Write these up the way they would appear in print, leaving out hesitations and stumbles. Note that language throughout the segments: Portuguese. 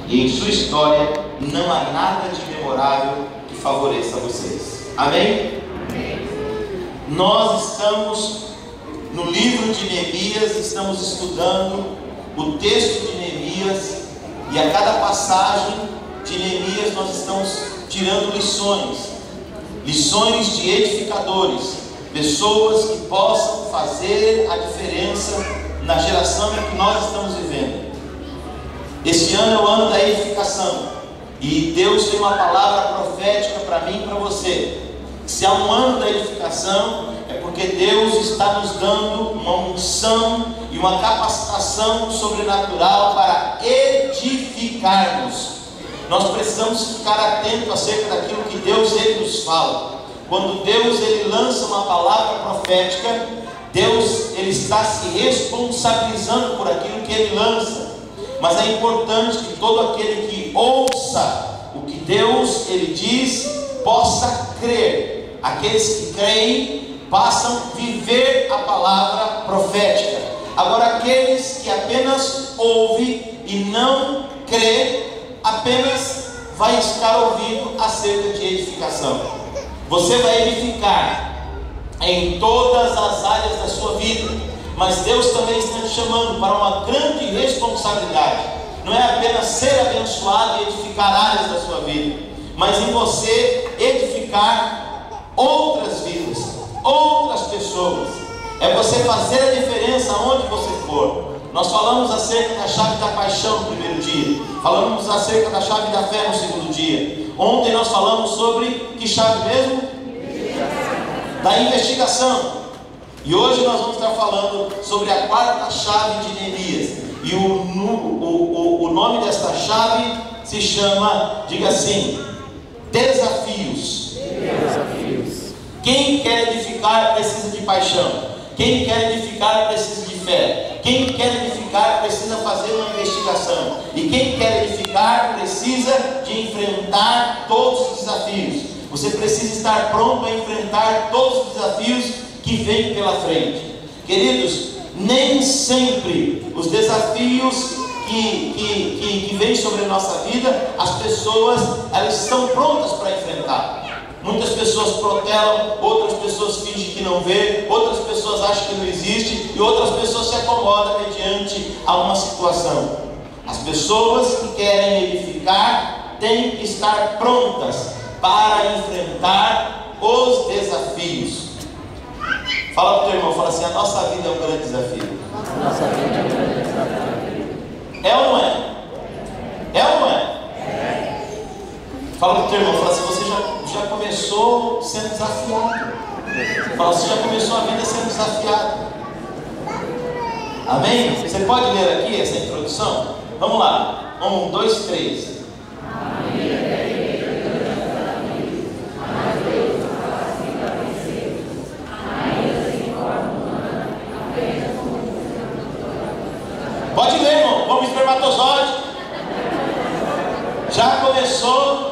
e em sua história não há nada de memorável que favoreça vocês. Amém? Nós estamos no livro de Neemias, estamos estudando o texto de Neemias, e a cada passagem de Neemias nós estamos tirando lições de edificadores, pessoas que possam fazer a diferença na geração em que nós estamos vivendo. Este ano é o ano da edificação, e Deus tem uma palavra profética para mim e para você. Se há um ano da edificação, é porque Deus está nos dando uma unção e uma capacitação sobrenatural para edificarmos. Nós precisamos ficar atentos acerca daquilo que Deus ele nos fala. Quando Deus ele lança uma palavra profética, Deus ele está se responsabilizando por aquilo que ele lança. Mas é importante que todo aquele que ouça o que Deus ele diz possa crer. Aqueles que creem passam a viver a palavra profética. Agora aqueles que apenas ouvem e não creem, apenas vai estar ouvindo acerca de edificação. Você vai edificar em todas as áreas da sua vida, mas Deus também está te chamando para uma grande responsabilidade. Não é apenas ser abençoado e edificar áreas da sua vida, mas em você edificar outras vidas, outras pessoas. É você fazer a diferença onde você for. Nós falamos acerca da chave da paixão no primeiro dia, falamos acerca da chave da fé no segundo dia. Ontem nós falamos sobre que chave mesmo? Da investigação. E hoje nós vamos estar falando sobre a quarta chave de Neemias. E o nome desta chave se chama, diga assim, desafios. Quem quer edificar precisa de paixão. Quem quer edificar precisa de fé. Quem quer edificar precisa fazer uma investigação. E quem quer edificar precisa de enfrentar todos os desafios. Você precisa estar pronto a enfrentar todos os desafios que vêm pela frente. Queridos, nem sempre os desafios que vêm sobre a nossa vida, as pessoas elas estão prontas para enfrentar. Muitas pessoas protelam, outras pessoas fingem que não vê, outras pessoas acham que não existe, e outras pessoas se acomodam mediante a uma situação. As pessoas que querem edificar têm que estar prontas para enfrentar os desafios. Fala para o teu irmão, fala assim: a nossa vida é um grande desafio. Nossa vida é um grande desafio. É ou não é? É ou não é? Fala para o teu irmão, fala assim: você já começou sendo desafiado. Fala, você já começou a vida sendo desafiado. Amém? Você pode ler aqui essa introdução? Vamos lá. 1, 2, 3. Pode ler, irmão. Vamos espermatozoide. Já começou.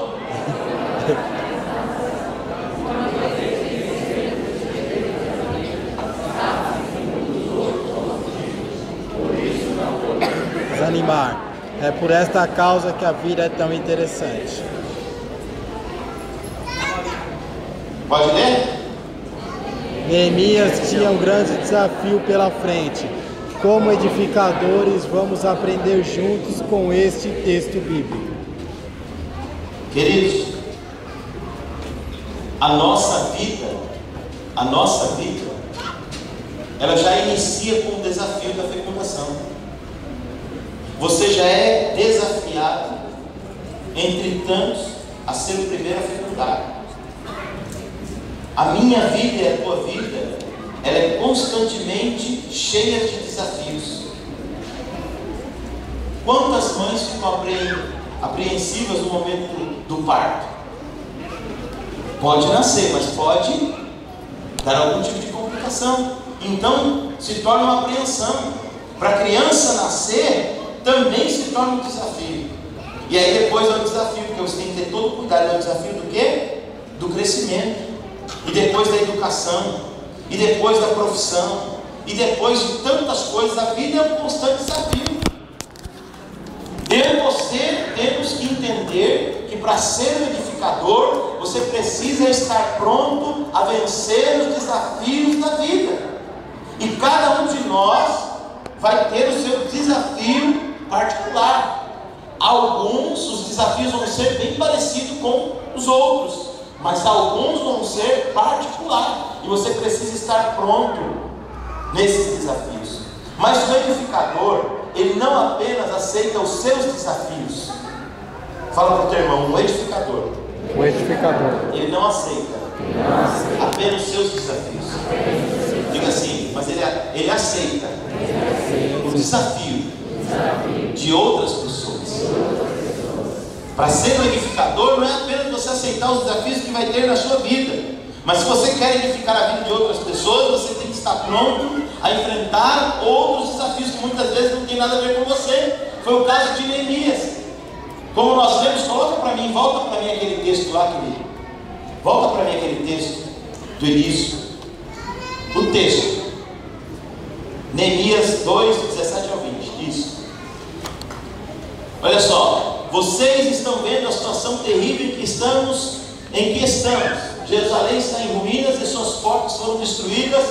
Desanimar. É por esta causa que a vida é tão interessante. Pode ler? Neemias tinha um grande desafio pela frente. Como edificadores, vamos aprender juntos com este texto bíblico. Queridos, a nossa vida, ela já inicia com o desafio da fecundação. Você já é desafiado, entre tantos, a ser o primeiro a fecundar. A minha vida e a tua vida, ela é constantemente cheia de desafios. Quantas mães ficam apreensivas no momento do parto? Pode nascer, mas pode dar algum tipo de complicação. Então se torna uma apreensão. Para a criança nascer também se torna um desafio. E aí depois é um desafio, porque você tem que ter todo cuidado. É o desafio do quê? Do crescimento. E depois da educação. E depois da profissão. E depois de tantas coisas. A vida é um constante desafio. Ter você dentro que entender que para ser um edificador, você precisa estar pronto a vencer os desafios da vida. E cada um de nós vai ter o seu desafio particular. Alguns, os desafios vão ser bem parecidos com os outros, mas alguns vão ser particulares, e você precisa estar pronto nesses desafios. Mas o edificador, ele não apenas aceita os seus desafios. Fala para o teu irmão, o edificador, ele não aceita apenas os seus desafios. Diga assim, mas ele aceita o desafio de outras pessoas. Para ser um edificador, não é apenas você aceitar os desafios que vai ter na sua vida, mas se você quer edificar a vida de outras pessoas, você tem que estar pronto a enfrentar outros desafios que muitas vezes não tem nada a ver com você. Foi o caso de Neemias. Como nós vemos, volta para mim aquele texto lá, querido. Volta para mim aquele texto do início. O texto, Neemias 2, 17 ao 20, isso. Olha só, vocês estão vendo a situação terrível em que estamos. Jerusalém está em ruínas e suas portas foram destruídas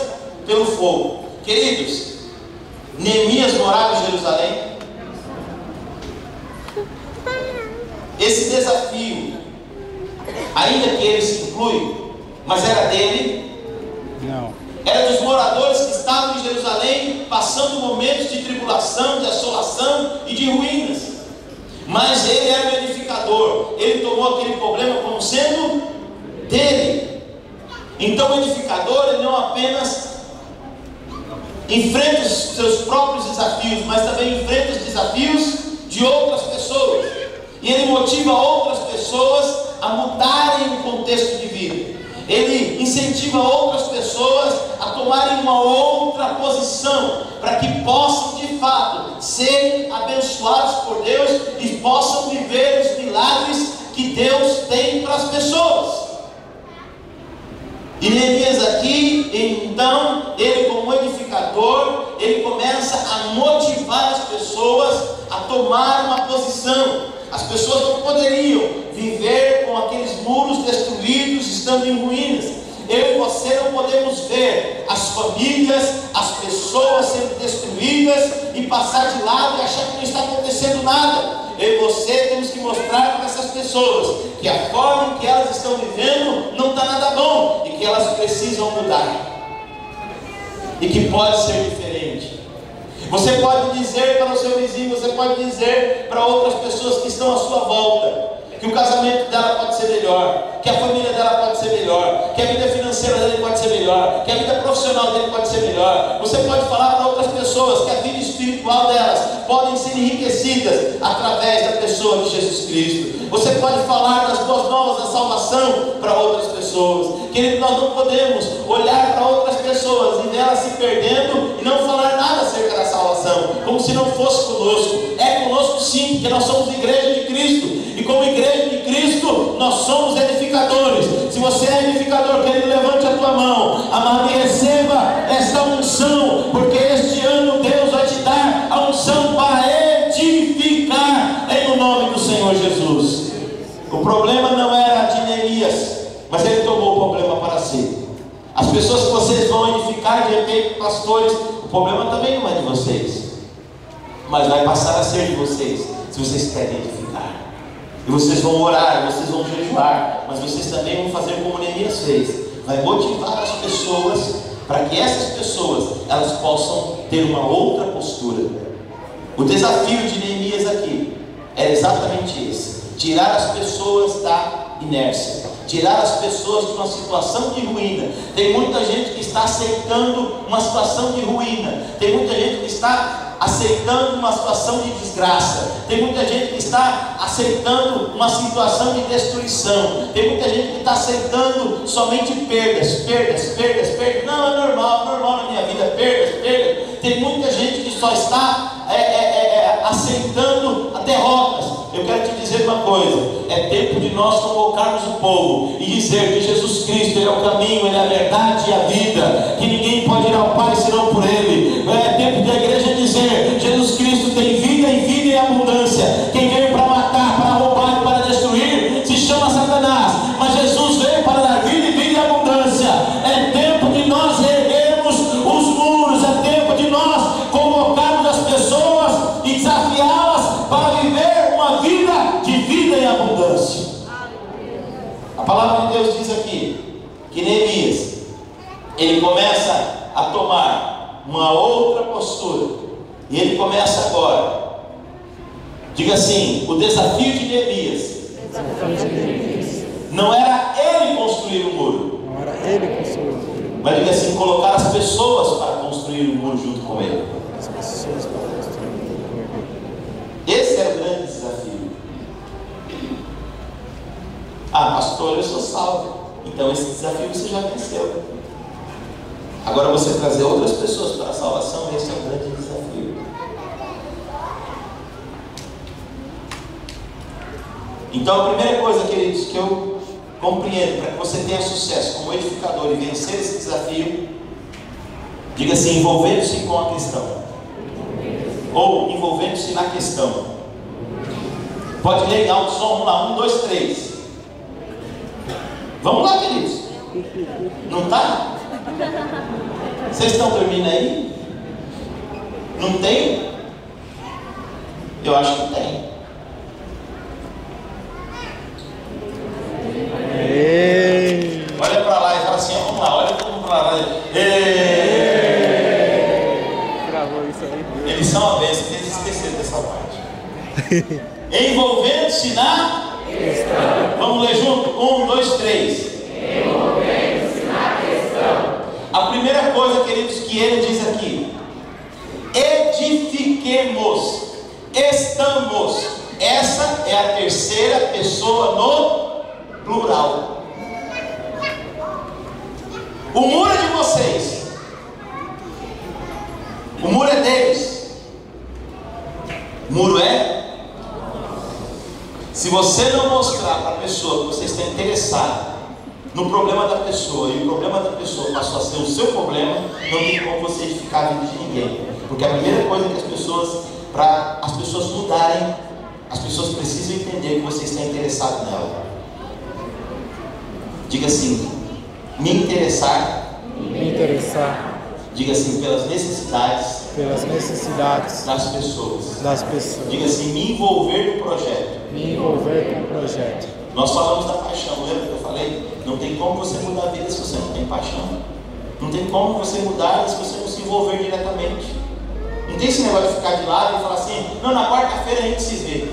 pelo fogo. Queridos, Neemias morava em Jerusalém. Esse desafio, ainda que ele se inclui, mas era dele? Não. Era dos moradores que estavam em Jerusalém, passando momentos de tribulação, de assolação e de ruínas. Mas ele era o edificador. Ele tomou aquele problema como sendo dele. Então o edificador, ele não apenas enfrenta os seus próprios desafios, mas também enfrenta os desafios de outras pessoas. E ele motiva outras pessoas a mudarem o contexto de vida. Ele incentiva outras pessoas a tomarem uma outra posição, para que possam de fato serem abençoados por Deus e possam viver os milagres que Deus tem para as pessoas. E Neemias aqui, então, ele como edificador, ele começa a motivar as pessoas a tomar uma posição. As pessoas não poderiam viver com aqueles muros destruídos, estando em ruínas. Eu e você não podemos ver as famílias, as pessoas sendo destruídas e passar de lado e achar que não está acontecendo nada. Eu e você temos que mostrar para essas pessoas que a forma em que elas estão vivendo não está nada bom e que elas precisam mudar e que pode ser diferente. Você pode dizer para o seu vizinho, você pode dizer para outras pessoas que estão à sua volta que o casamento dela pode ser melhor, que a família dela pode ser melhor, que a vida financeira dele pode ser melhor, que a vida profissional dele pode ser melhor. Você pode falar para outras pessoas que a vida espiritual delas podem ser enriquecidas através da pessoa de Jesus Cristo. Você pode falar das boas novas da salvação para outras pessoas. Querido, nós não podemos olhar para outras pessoas e delas se perdendo e não falar nada acerca da salvação, como se não fosse conosco. É conosco sim, porque nós somos igreja de Cristo. E como igreja de Cristo, nós somos edificadores. Se você é edificador, querido, levante a tua mão, amado, e receba esta unção, porque este ano Deus vai te dar a unção para edificar, em o nome do Senhor Jesus. O problema não era de Neemias, mas ele tomou o problema para si. As pessoas que vocês vão edificar, de repente, pastores, o problema também não é de vocês, mas vai passar a ser de vocês, se vocês querem edificar. E vocês vão orar, vocês vão jejuar, mas vocês também vão fazer como Neemias fez. Vai motivar as pessoas, para que essas pessoas, elas possam ter uma outra postura. O desafio de Neemias aqui é exatamente esse: tirar as pessoas da inércia, tirar as pessoas de uma situação de ruína. Tem muita gente que está aceitando uma situação de ruína, tem muita gente que está aceitando uma situação de desgraça, tem muita gente que está aceitando uma situação de destruição, tem muita gente que está aceitando somente perdas. Não, é normal na minha vida, perdas. Tem muita gente que só está aceitando derrotas. Eu quero te dizer uma coisa: é tempo de nós convocarmos o povo e dizer que Jesus Cristo, Ele é o caminho, Ele é a verdade e a vida, que ninguém pode ir ao Pai senão por Ele. É tempo da igreja dizer: Jesus Cristo tem vida e vida em abundância. Quem veio para matar, para roubar uma vida de vida em abundância. A palavra de Deus diz aqui que Neemias, ele começa a tomar uma outra postura, e ele começa agora, diga assim, o desafio de Neemias não era ele construir o muro, Não era ele construir o muro, mas diga assim, colocar as pessoas para construir o muro junto com ele. as pessoas para construir o muro. Esse é o grande desafio. Ah, pastor, eu sou salvo. Então esse desafio você já venceu. Agora você trazer outras pessoas para a salvação, esse é o grande desafio. Então a primeira coisa, queridos, que eu compreendo para que você tenha sucesso como edificador e vencer esse desafio, diga assim, envolvendo-se com a questão, ou envolvendo-se na questão. Pode ler em alto som, vamos lá, 1, 2, 3. Vamos lá, queridos. Não está? Vocês estão dormindo aí? Não tem? Eu acho que tem. Ei. Olha para lá e fala assim, vamos lá, olha todo mundo para lá. Gravou isso aí. Eles são a bênção, eles esqueceram dessa parte. Envolvendo-se na questão. Vamos ler junto? 1, 2, 3. Envolvendo-se na questão. A primeira coisa, queridos, que ele diz aqui: edifiquemos, estamos. Essa é a terceira pessoa no plural. O muro é de vocês, o muro é deles, o muro é. Se você não mostrar para a pessoa que você está interessado no problema da pessoa, e o problema da pessoa passou a ser o seu problema, não tem como você edificar a vida de ninguém. Porque a primeira coisa que para as pessoas mudarem, as pessoas precisam entender que você está interessado nela. Diga assim, me interessar. Diga assim, pelas necessidades das pessoas. Diga assim, me envolver no projeto. Nós falamos da paixão, lembra que eu falei? Não tem como você mudar a vida se você não tem paixão. Não tem como você mudar se você não se envolver diretamente. Não tem esse negócio de ficar de lado e falar assim, não, na quarta-feira a gente se vê.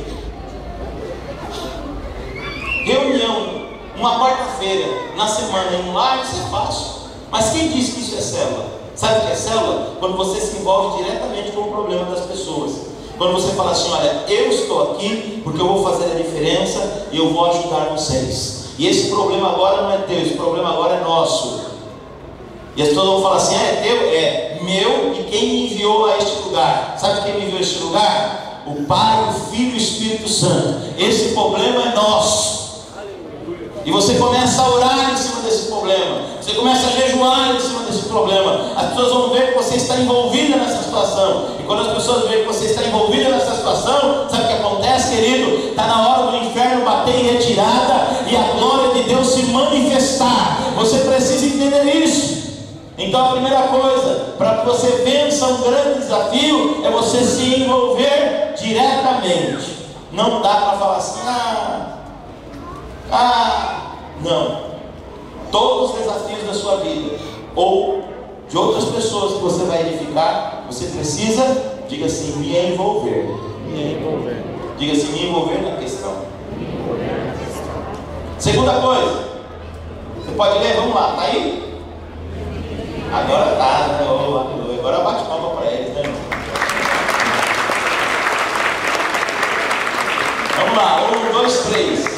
Reunião, uma quarta-feira na semana em um lar, isso é fácil. Mas quem disse que isso é célula? Sabe o que é célula? Quando você se envolve diretamente com o problema das pessoas. Quando você fala assim, olha, eu estou aqui porque eu vou fazer a diferença e eu vou ajudar vocês. E esse problema agora não é teu, esse problema agora é nosso. E as pessoas vão falar assim, é teu? É meu, e quem me enviou a este lugar? Sabe quem me enviou a este lugar? O Pai, o Filho e o Espírito Santo. Esse problema é nosso. E você começa a orar em cima desse problema. Você começa a jejuar em cima desse problema. As pessoas vão ver que você está envolvida nessa situação. E quando as pessoas veem que você está envolvida nessa situação, sabe o que acontece, querido? Está na hora do inferno bater em retirada e a glória de Deus se manifestar. Você precisa entender isso. Então a primeira coisa, para que você vença um grande desafio, é você se envolver diretamente. Não dá para falar assim, não. Todos os desafios da sua vida ou de outras pessoas que você vai edificar, você precisa, diga assim, me envolver. Diga assim, me envolver na questão. Segunda coisa, você pode ler, vamos lá, tá aí? Agora tá, né? Agora bate palma para eles, né? Vamos lá, 1, 2, 3.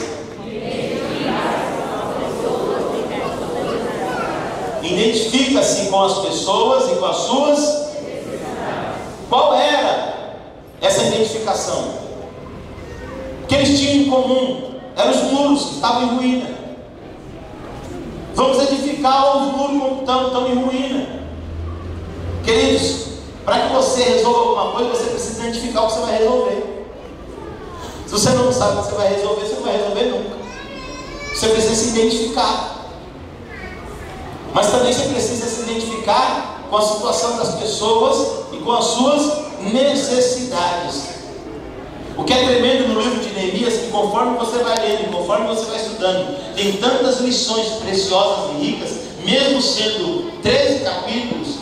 Identifica-se com as pessoas e com as suas. Qual era essa identificação? O que eles tinham em comum? Eram os muros que estavam em ruína. Vamos edificar os muros que estão em ruína. Queridos, para que você resolva alguma coisa, você precisa identificar o que você vai resolver. Se você não sabe o que você vai resolver, você não vai resolver nunca. Você precisa se identificar. Mas também você precisa se identificar com a situação das pessoas e com as suas necessidades. O que é tremendo no livro de Neemias, que conforme você vai lendo, conforme você vai estudando, tem tantas lições preciosas e ricas, mesmo sendo 13 capítulos,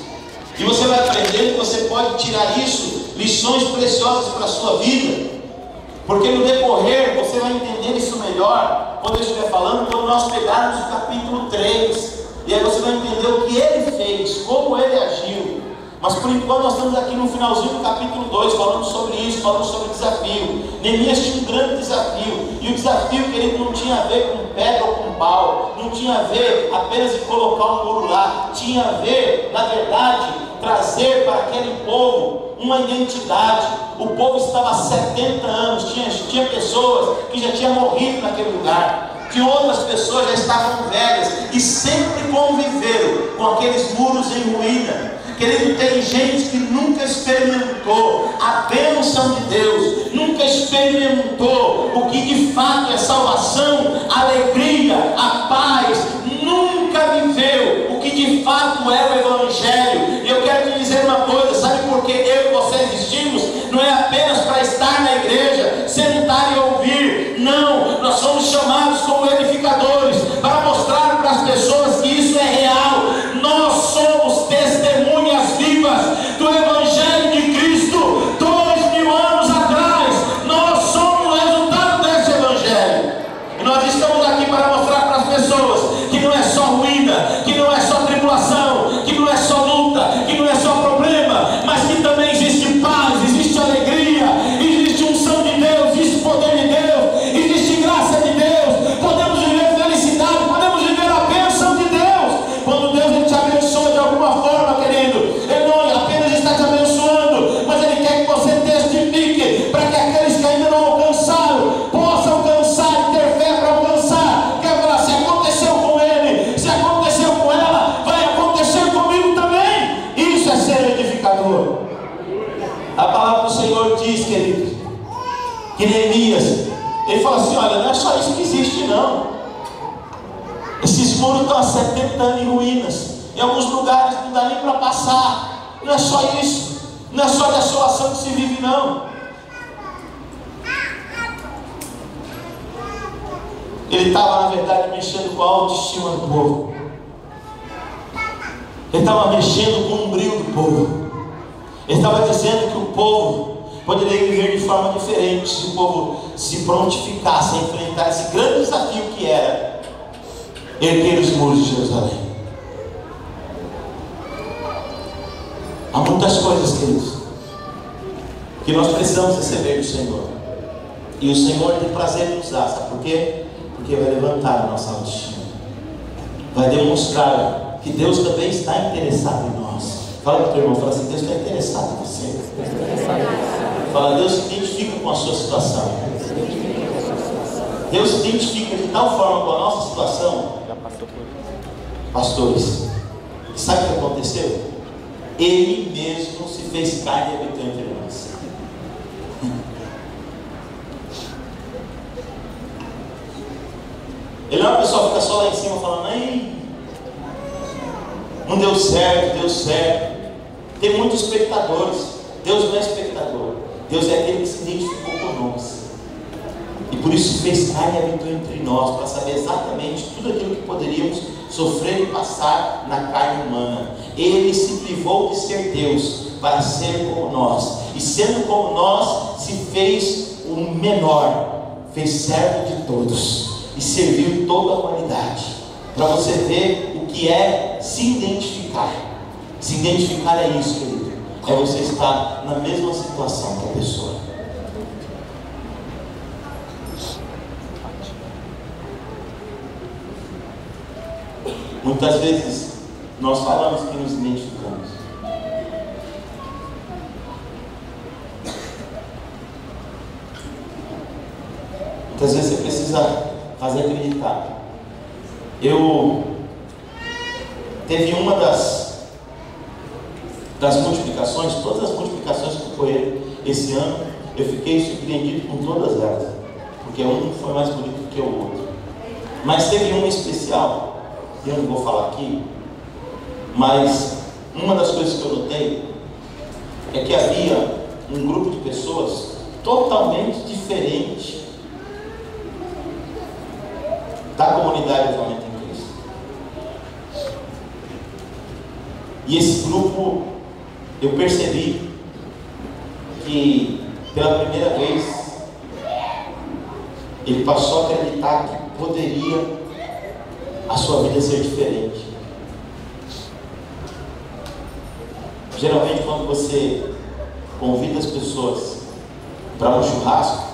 e você vai aprendendo que você pode tirar isso, lições preciosas para a sua vida, porque no decorrer você vai entender isso melhor, quando eu estiver falando, quando nós pegarmos o capítulo 3, e aí você vai entender o que ele fez, como ele agiu. Mas por enquanto nós estamos aqui no finalzinho do capítulo 2, falando sobre isso, falando sobre o desafio. Neemias tinha um grande desafio, e o desafio, querido, não tinha a ver com pedra ou com pau, não tinha a ver apenas em colocar um muro lá, tinha a ver, na verdade, trazer para aquele povo uma identidade. O povo estava há 70 anos, tinha pessoas que já tinham morrido naquele lugar, que outras pessoas já estavam velhas e sempre conviveram com aqueles muros em ruína. Querido, tem gente que nunca experimentou a bênção de Deus, nunca experimentou o que de fato é salvação, a alegria, a paz, nunca viveu o que de fato é o Evangelho. E eu quero te dizer uma coisa: sabe por que eu e você existimos? Não é apenas para estar na igreja, sentar e ouvir. Não, nós somos chamados como edificadores para mostrar para as pessoas que isso é real. Nós somos testemunhas vivas do Evangelho de Cristo. 2000 anos atrás, nós somos o resultado desse Evangelho. E nós estamos aqui para mostrar para as pessoas que não é só ruína, que não é só tribulação, que não é só luta, que não é só problema, mas que também existe paz, existe alegria, existe unção de Deus, existe poder de Deus, existe graça de Deus. Podemos viver felicidade, podemos viver a bênção de Deus. Quando Deus ele te abençoa de alguma forma, querido, Ele não apenas está te abençoando, mas Ele quer que você testifique para que aqueles que ainda não alcançaram possam alcançar e ter fé para alcançar. Quer falar, se aconteceu com ele, se aconteceu com ela, vai acontecer comigo também. Isso é ser edificador. A palavra do Senhor diz, querido, que Neemias, ele fala assim: olha, não é só isso que existe, não. Esses muros estão há 70 anos em ruínas, em alguns lugares não dá nem para passar. Não é só isso, não é só a desolação que se vive, não. Ele estava, na verdade, mexendo com a autoestima do povo. Ele estava mexendo com o brilho do povo. Ele estava dizendo que o povo poderia viver de forma diferente se o povo se prontificasse a enfrentar esse grande desafio que era erguer os muros de Jerusalém. Há muitas coisas, queridos, que nós precisamos receber do Senhor, e o Senhor tem prazer em nos dar. Sabe por quê? Porque vai levantar a nossa autoestima, vai demonstrar que Deus também está interessado em nós. Fala para o teu irmão, fala assim: Deus está interessado em você. Fala, Deus se identifica com a sua situação. Deus se identifica de tal forma com a nossa situação. Pastores, sabe o que aconteceu? Ele mesmo se fez carne e habitou entre nós. Ele não é uma pessoa que fica só lá em cima falando: ei, não deu certo, deu certo. Tem muitos espectadores. Deus não é espectador. Deus é aquele que se identificou conosco, e por isso fez carne e habitou entre nós, para saber exatamente tudo aquilo que poderíamos sofrer e passar na carne humana. Ele se privou de ser Deus para ser como nós, e sendo como nós, se fez o menor, fez servo de todos e serviu toda a humanidade. Para você ver o que é se identificar. Se identificar é isso, querido. É você estar na mesma situação que a pessoa. Muitas vezes nós falamos que nos identificamos. Muitas vezes você precisa fazer acreditar. Teve uma das multiplicações, todas as multiplicações que ocorreram esse ano, eu fiquei surpreendido com todas elas, porque um foi mais bonito que o outro. Mas teve uma especial, que eu não vou falar aqui, mas uma das coisas que eu notei é que havia um grupo de pessoas totalmente diferente da comunidade Avivamento em Cristo. E esse grupo, eu percebi que pela primeira vez ele passou a acreditar que poderia a sua vida ser diferente. Geralmente quando você convida as pessoas para um churrasco,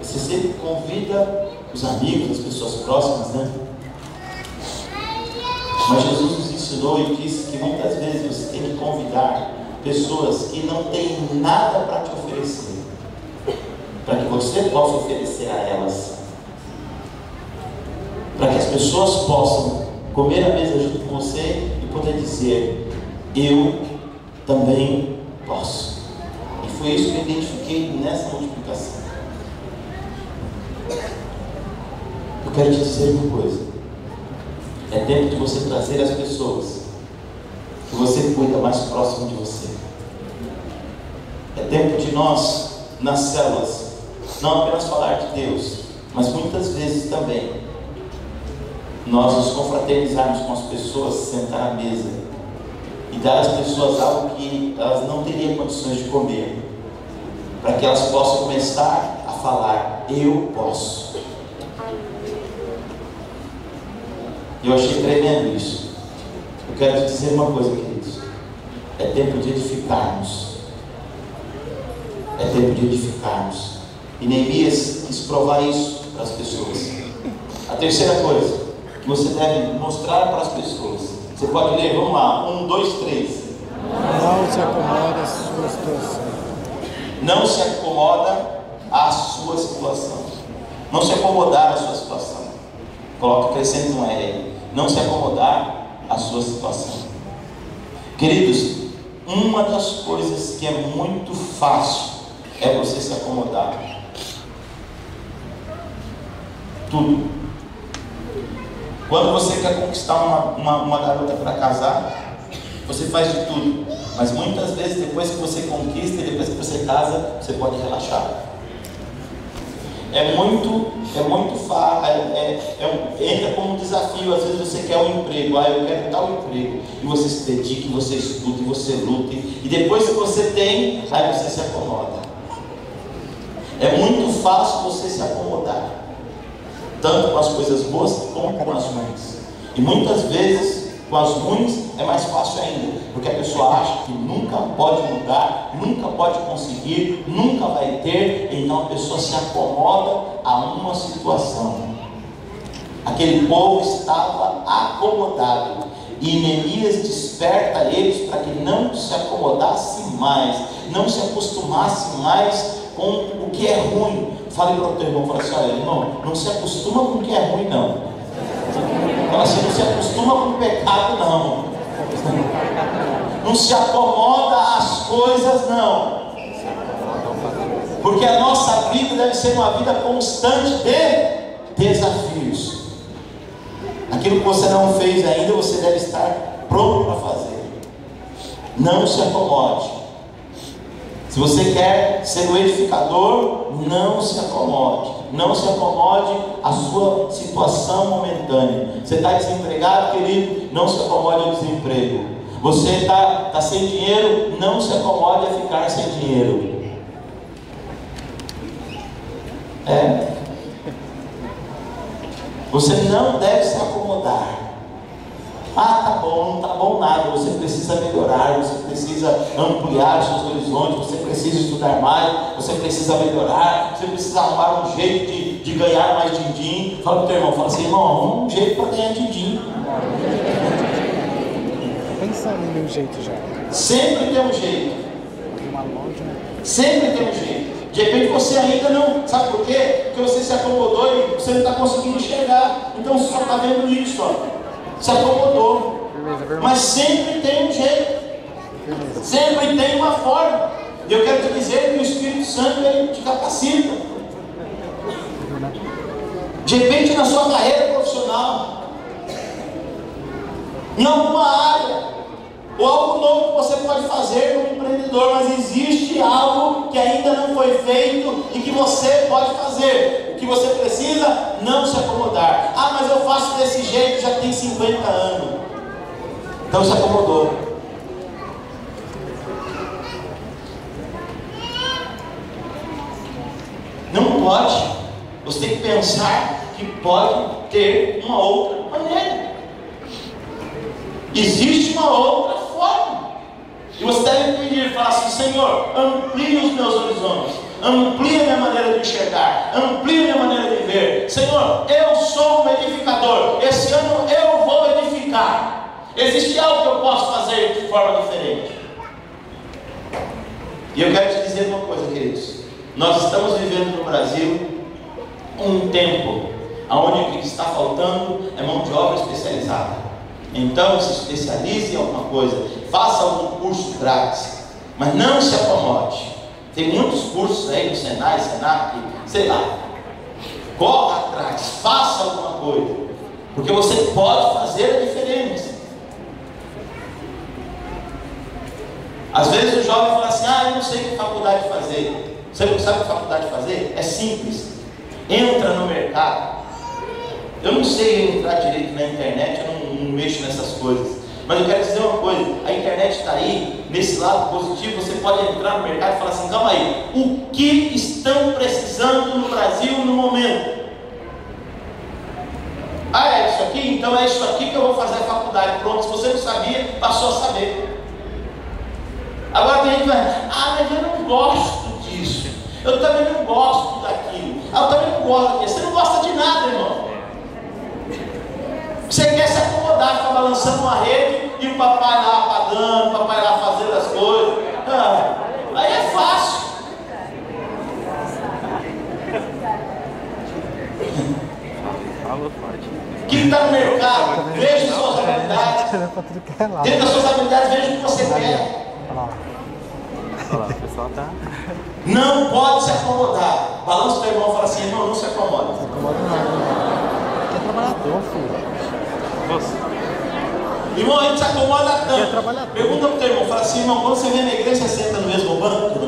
você sempre convida os amigos, as pessoas próximas, né? Mas Jesus nos ensinou e disse que muitas vezes você tem que convidar pessoas que não têm nada para te oferecer, para que você possa oferecer a elas, para que as pessoas possam comer a mesa junto com você e poder dizer: eu também posso. E foi isso que eu identifiquei nessa multiplicação. Eu quero te dizer uma coisa: é tempo de você trazer as pessoas que você cuida mais próximo de você. É tempo de nós, nas células, não apenas falar de Deus, mas muitas vezes também nós nos confraternizarmos com as pessoas, sentar à mesa e dar às pessoas algo que elas não teriam condições de comer, para que elas possam começar a falar: eu posso. Eu achei tremendo isso. Eu quero te dizer uma coisa, queridos: é tempo de edificarmos. É tempo de edificarmos. E Neemias quis provar isso para as pessoas. A terceira coisa que você deve mostrar para as pessoas, você pode ler, vamos lá, 1, 2, 3. Não se acomoda à sua situação. Não se acomoda à sua situação. Não se acomodar à sua situação. Coloca, acrescenta um R aí. Não se acomodar à sua situação. Queridos, uma das coisas que é muito fácil é você se acomodar. Tudo. Quando você quer conquistar uma garota para casar, você faz de tudo. Mas muitas vezes, depois que você conquista e depois que você casa, você pode relaxar. Entra como um desafio. Às vezes você quer um emprego, eu quero tal emprego, e você se dedica, você estuda, e você luta, e depois que você tem, aí você se acomoda. É muito fácil você se acomodar, tanto com as coisas boas como com as ruins. E muitas vezes com as ruins é mais fácil ainda, porque a pessoa acha que nunca pode mudar, nunca pode conseguir, nunca vai ter, então a pessoa se acomoda a uma situação. Aquele povo estava acomodado, e Neemias desperta eles para que não se acomodasse mais, não se acostumasse mais com o que é ruim. Fale para o teu irmão, fala assim: olha, irmão, não se acostuma com o que é ruim, não. Fala assim: não se acostuma com o pecado, não. Não se acomoda às coisas, não. Porque a nossa vida deve ser uma vida constante de desafios. Aquilo que você não fez ainda, você deve estar pronto para fazer. Não se acomode. Se você quer ser um edificador, não se acomode. Não se acomode à sua situação momentânea. Você está desempregado, querido? Não se acomode ao desemprego. Você está sem dinheiro? Não se acomode a ficar sem dinheiro. Você não deve se acomodar. Tá bom, não tá bom nada. Você precisa melhorar, você precisa ampliar os seus horizontes, você precisa estudar mais, você precisa melhorar, você precisa arrumar um jeito de ganhar mais din-din. Fala para o teu irmão, fala assim: irmão, arruma um jeito para ganhar din-din. Pensando em um jeito já. Sempre tem um jeito. Sempre tem um jeito. De repente você ainda não, sabe por quê? Porque você se acomodou e você não está conseguindo enxergar. Então você só está vendo isso, se acomodou. Mas sempre tem um jeito. Sempre tem uma forma. E eu quero te dizer que o Espírito Santo, ele te capacita. De repente na sua carreira profissional, em alguma área, ou algo novo que você pode fazer como empreendedor, mas existe algo que ainda não foi feito e que você pode fazer. O que você precisa, não se acomodar. Ah, mas eu faço desse jeito, já tem 50 anos. Então se acomodou. Não pode. Você tem que pensar que pode ter uma outra maneira. Existe uma outra forma. E você deve pedir, falar assim: Senhor, amplie os meus horizontes, amplie a minha maneira de enxergar, amplie a minha maneira de ver. Senhor, eu sou um edificador. Esse ano eu vou edificar. Existe algo que eu posso fazer de forma diferente. E eu quero te dizer uma coisa, queridos. Nós estamos vivendo no Brasil um tempo onde o que está faltando é mão de obra especializada. Então se especialize em alguma coisa, faça algum curso grátis, mas não se acomode. Tem muitos cursos aí no Senai, Senac, sei lá. Corra atrás, faça alguma coisa, porque você pode fazer a diferença. Às vezes o jovem fala assim: ah, eu não sei que faculdade fazer. Você não sabe que faculdade fazer? É simples. Entra no mercado. Eu não sei entrar direito na internet, eu não mexo nessas coisas. Mas eu quero dizer uma coisa: a internet está aí, nesse lado positivo. Você pode entrar no mercado e falar assim: calma aí, o que estão precisando no Brasil no momento? Ah, é isso aqui? Então é isso aqui que eu vou fazer a faculdade. Pronto, se você não sabia, passou a saber. Agora tem gente que vai: ah, mas eu não gosto disso, eu também não gosto daquilo, eu também não gosto daquilo. Você não gosta de nada, irmão. Você quer se acomodar, ficar balançando uma rede e o papai lá apagando, o papai lá fazendo as coisas. Aí é fácil. Quem está no mercado, veja suas habilidades. Dentro das suas habilidades, veja o que você quer. Olha lá, o pessoal tá. Não pode se acomodar. Balança o teu irmão e fala assim: irmão, não se acomoda. Não se acomoda nada. Quer trabalhador, filho. Você. Irmão, a gente se acomoda Quer tanto. trabalhador. Pergunta pro teu irmão, fala assim: irmão, quando você vem na igreja, você senta no mesmo banco?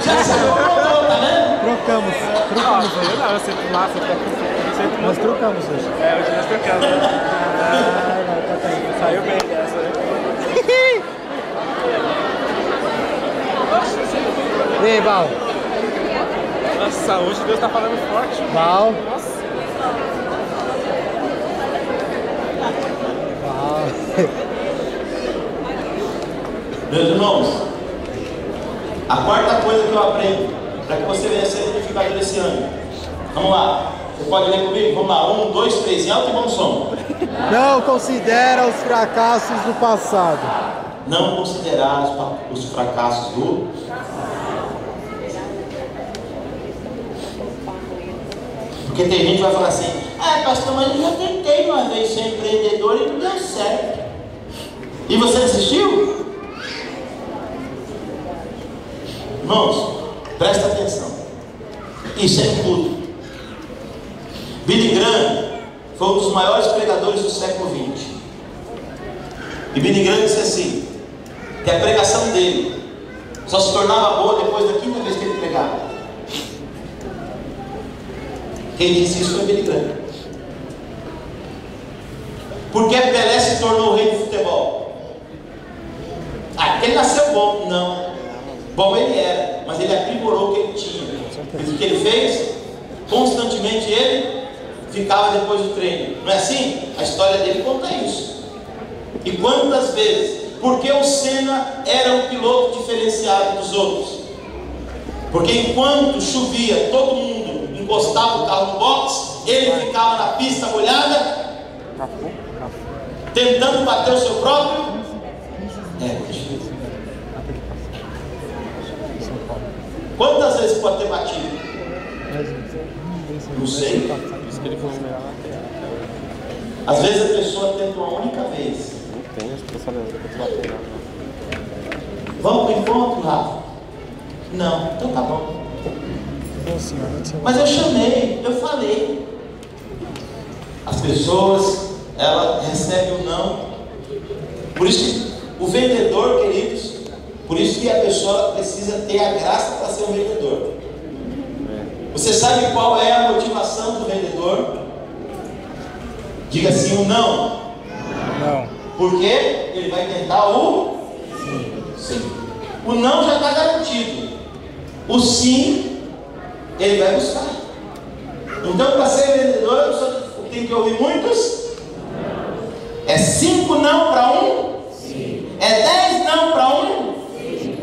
Já se acomodou, tá vendo? Trocamos. Eu não, eu sento lá, sento Nós trocamos hoje. hoje nós trocamos, né? Saiu bem dessa, né? E aí, Val? Nossa, hoje Deus tá falando forte. Val? Nossa. Val. Meus irmãos, a quarta coisa que eu aprendo para que você venha ser edificador esse ano. Vamos lá. Você pode ler comigo? Vamos lá. 1, 2, 3. Em alto e bom som. Não considera os fracassos do passado. Não considerar os fracassos do... Porque tem gente que vai falar assim: ah, pastor, mas eu já tentei uma vez ser empreendedor e não deu certo. E você desistiu? Irmãos, presta atenção. Isso é tudo. Billy Graham foi um dos maiores pregadores do século XX. E Billy Graham disse assim, que a pregação dele só se tornava boa depois da quinta vez que ele pregava. Quem disse isso foi Billy Graham. Por que Pelé se tornou o rei do futebol? Ah, ele nasceu bom? Não. Bom ele era, mas ele aprimorou o que ele tinha. E o que ele fez? Constantemente ele ficava depois do treino. Não é assim? A história dele conta isso. E quantas vezes? Porque o Senna era um piloto diferenciado dos outros. Porque enquanto chovia, todo mundo encostava o carro no box, ele ficava na pista molhada, tentando bater o seu próprio Quantas vezes pode ter batido? Não sei. Às vezes a pessoa tenta uma única vez. Não tem, as pessoas batem lá. Vamos para o encontro, Rafa? Não, então tá bom. Mas eu chamei, eu falei. As pessoas, ela recebe o não Por isso que o vendedor, queridos, por isso que a pessoa precisa ter a graça para ser um vendedor. Você sabe qual é a motivação do vendedor? Diga assim, o não. Não. Porque ele vai tentar o sim. O não já está garantido. O sim, ele vai buscar. Então, para ser vendedor, a pessoa tem que ouvir muitos. É 5 não para um? Sim. É 10 não para um? Sim.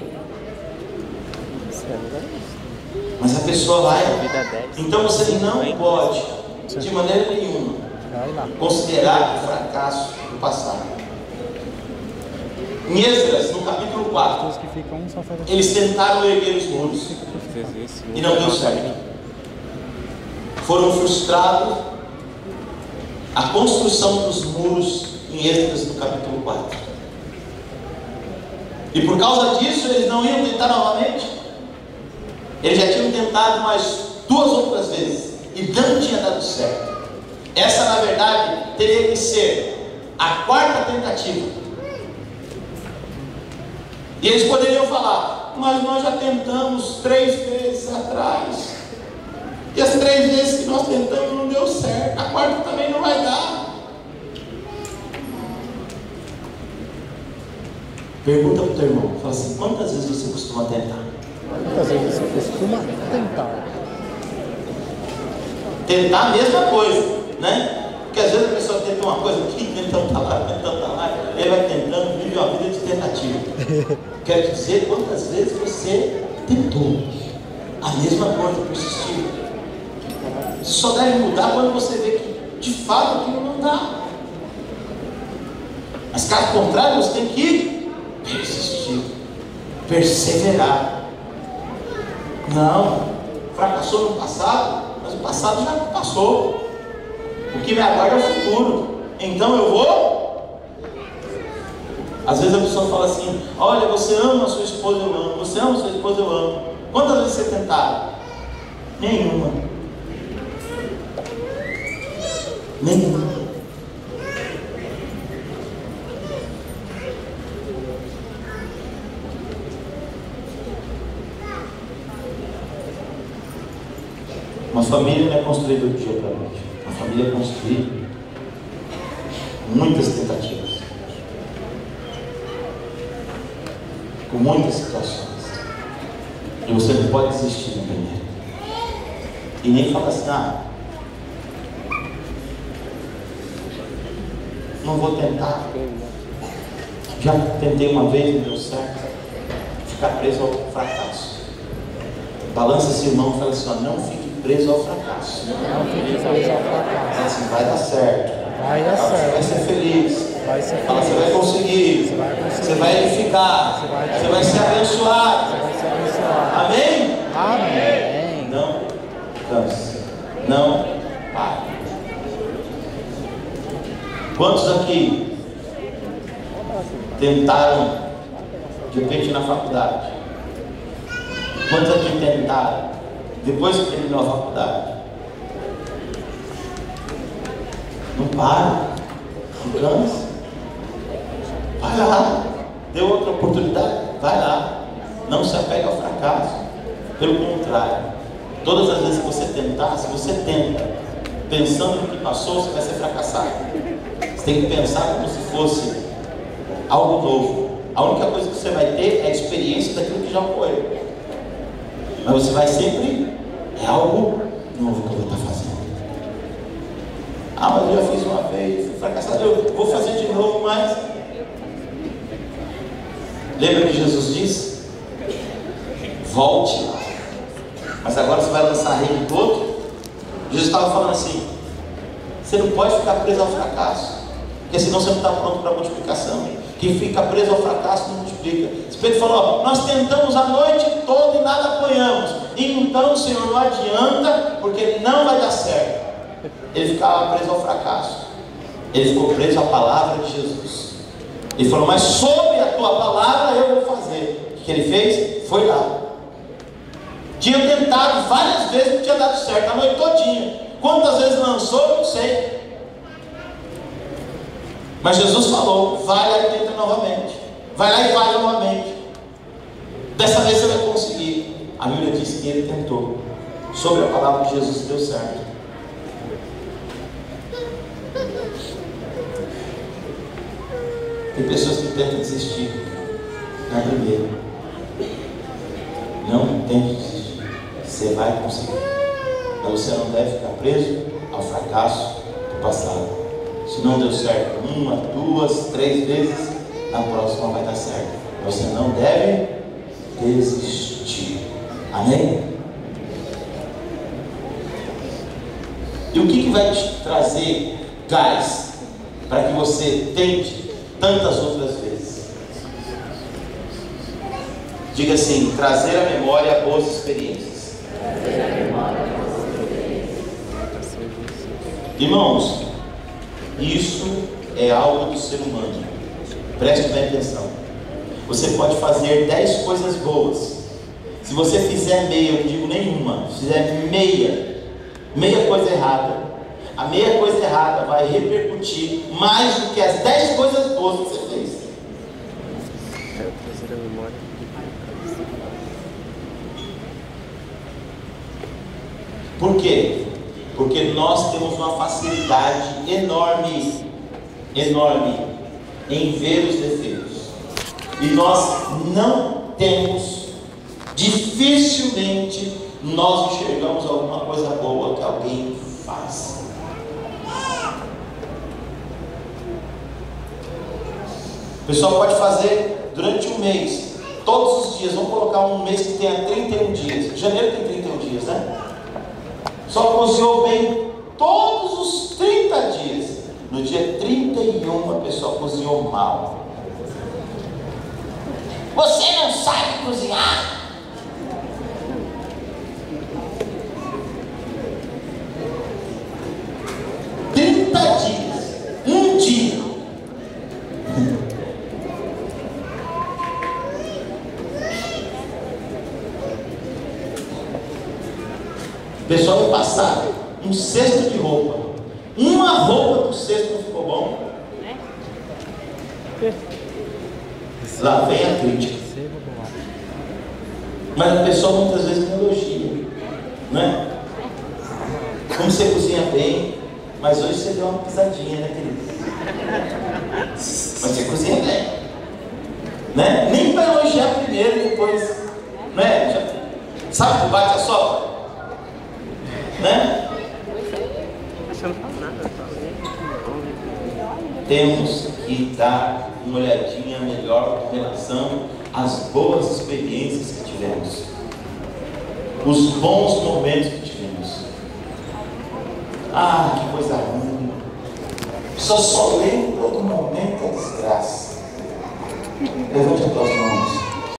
Mas a pessoa vai. Então você não pode, de maneira nenhuma, considerar o fracasso do passado. Em Esdras, no capítulo 4, eles tentaram erguer os muros e não deu certo. Foram frustrados a construção dos muros em Esdras, no capítulo 4. E por causa disso, eles não iam tentar novamente. Eles já tinham tentado mais 2 outras vezes e não tinha dado certo. Essa, na verdade, teria que ser a 4ª tentativa. E eles poderiam falar, mas nós já tentamos 3 vezes atrás. E as 3 vezes que nós tentamos não deu certo. A 4ª também não vai dar. Pergunta para o teu irmão, fala assim, quantas vezes você costuma tentar? Quantas vezes você costuma tentar? Tentar a mesma coisa, né? Porque às vezes a pessoa tenta uma coisa aqui, então tá lá, ele vai tentando, vive uma vida de tentativa. Quero te dizer quantas vezes você tentou a mesma coisa, persistiu. Você só deve mudar quando você vê que de fato aquilo não dá. Mas caso contrário, você tem que persistir, perseverar. Não, fracassou no passado, mas o passado já passou. O que me aguarda é o futuro. Então eu vou. Às vezes a pessoa fala assim, olha, você ama a sua esposa, eu amo. Você ama a sua esposa, eu amo. Quantas vezes você tentaram? Nenhuma. Nenhuma. Uma família não é construída do dia para a noite. Uma família é construída com muitas tentativas, com muitas situações. E você não pode desistir no primeiro. E nem fala assim, não vou tentar. Já tentei uma vez, não deu certo. Ficar preso ao fracasso. Balança esse irmão e fala assim, não fique preso ao fracasso. Não fique preso ao fracasso. Assim, vai dar certo. Vai dar certo. Você vai ser feliz. Vai ser feliz. Fala, você vai conseguir. Você vai edificar. Você vai ser abençoado. Você vai ser abençoado. Amém? Amém. Não canse. Não pare. Quantos aqui tentaram de repente na faculdade? Quantos aqui tentaram depois que terminou a faculdade? Não para, não cansa. Vai lá, deu outra oportunidade, vai lá. Não se apega ao fracasso. Pelo contrário, todas as vezes que você tentar, se você tenta pensando no que passou, você vai ser fracassado. Você tem que pensar como se fosse algo novo. A única coisa que você vai ter é a experiência daquilo que já ocorreu. Mas você vai sempre, é algo novo que eu vou estar fazendo. Mas eu já fiz uma vez, fui fracassado, eu vou fazer de novo, mas... Lembra que Jesus disse? Volte lá. Mas agora você vai lançar a rede do outro? Jesus estava falando assim, você não pode ficar preso ao fracasso, porque senão você não está pronto para a multiplicação. Quem fica preso ao fracasso não multiplica. Pedro falou, nós tentamos a noite toda e nada apanhamos. Então, Senhor, não adianta, porque não vai dar certo. Ele ficava preso ao fracasso. Ele ficou preso à palavra de Jesus. Ele falou, mas sobre a tua palavra eu vou fazer. O que ele fez? Foi lá. Tinha tentado várias vezes, não tinha dado certo, a noite todinha. Quantas vezes lançou, eu não sei. Mas Jesus falou: vai lá e tenta novamente. Vai lá e faz novamente. Dessa vez você vai conseguir. A Bíblia diz que ele tentou. Sobre a palavra de Jesus deu certo. Tem pessoas que tentam desistir na primeira. Não tente desistir. Você vai conseguir. Mas você não deve ficar preso ao fracasso do passado. Se não deu certo 1, 2, 3 vezes, na próxima vai dar certo. Você não deve desistir. Amém? E o que vai te trazer gás para que você tente tantas outras vezes? Diga assim: trazer à memória boas experiências. Irmãos, isso é algo do ser humano. Preste bem atenção. Você pode fazer 10 coisas boas. Se você fizer meia, eu não digo nenhuma, se fizer meia coisa errada, a meia coisa errada vai repercutir mais do que as 10 coisas boas que você fez. Por quê? Porque nós temos uma facilidade enorme em ver os defeitos. E nós não temos, dificilmente nós enxergamos alguma coisa boa que alguém faz. O pessoal pode fazer durante um mês, todos os dias. Vamos colocar um mês que tenha 31 dias. Janeiro tem 31 dias, né? Só cozinhou bem todos os 30 dias. No dia 31 a pessoa cozinhou mal. Você não sabe cozinhar? Um dia. O pessoal vai passar um cesto de roupa. Uma roupa do cesto não ficou bom. Lá vem a crítica. Mas a pessoa muitas vezes não elogia, né? Como você cozinha bem, mas hoje você deu uma pisadinha, né, querido? Mas você cozinha bem, né? Nem vai elogiar primeiro e depois, né? Sabe que bate a sopa, né? Temos que dar uma olhadinha melhor em relação às boas experiências que tivemos, os bons momentos que tivemos. Ah, que coisa ruim! Só lembra do momento da desgraça. Levante as tuas mãos.